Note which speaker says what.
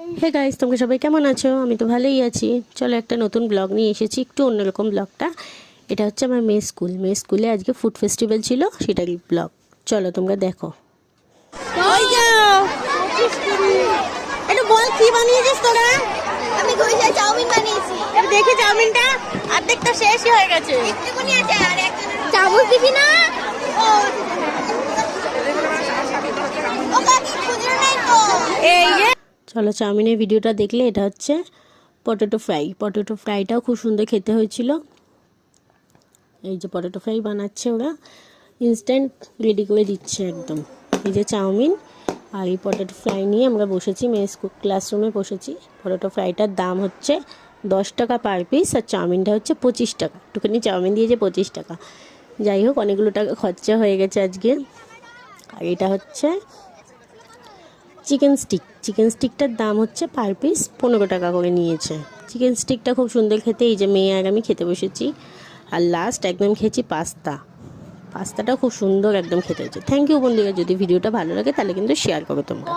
Speaker 1: Hey guys, তোমরা সবাই কেমন আছো? আমি তো ভালোই আছি। চলো একটা নতুন ব্লগ নিয়ে এসেছি, একটু অন্যরকম ব্লগটা। এটা হচ্ছে আমার মেয়ে স্কুলে আজকে ফুড ফেস্টিভ্যাল ছিল, সেটারই ব্লগ। চলো তোমরা দেখো। ওই যাও, একটু বল কি বানিয়েছিস তোরা?
Speaker 2: আমি ঘুরে চাউমিন বানিয়েছি।
Speaker 1: এবার দেখি চাউমিনটা, অর্ধেকটা শেষই হয়ে গেছে।
Speaker 2: একটুখানি আছে আর একটা চামচ দিবি না? ও কাকি খুচরো নাই তো।
Speaker 1: এই যে চলো চাউমিনের ভিডিওটা দেখলে। এটা হচ্ছে পটেটো ফ্রাই। পটেটো ফ্রাইটাও খুব সুন্দর খেতে হয়েছিল। এই যে পটেটো ফ্রাই বানাচ্ছে ওরা, ইনস্ট্যান্ট রেডি করে দিচ্ছে একদম। এই যে চাউমিন আর এই পটেটো ফ্রাই নিয়ে আমরা বসেছি, মেয়ে ক্লাসরুমে বসেছি। পটেটো ফ্রাইটার দাম হচ্ছে 10 টাকা পার পিস, আর চাউমিনটা হচ্ছে 25 টাকা। একটুখানি চাউমিন দিয়েছে 25 টাকা। যাই হোক, অনেকগুলো টাকা খরচা হয়ে গেছে আজকে। আর এটা হচ্ছে চিকেন স্টিক। চিকেন স্টিকটার দাম হচ্ছে পার পিস 15 টাকা করে নিয়েছে। চিকেন স্টিকটা খুব সুন্দর খেতে। এই যে মেয়ে আর আমি খেতে বসেছি। আর লাস্ট একদম খেয়েছি পাস্তা। পাস্তাটা খুব সুন্দর একদম খেতে হয়েছে। থ্যাংক ইউ বন্ধুরা। যদি ভিডিওটা ভালো লাগে তাহলে কিন্তু শেয়ার করো তোমরা।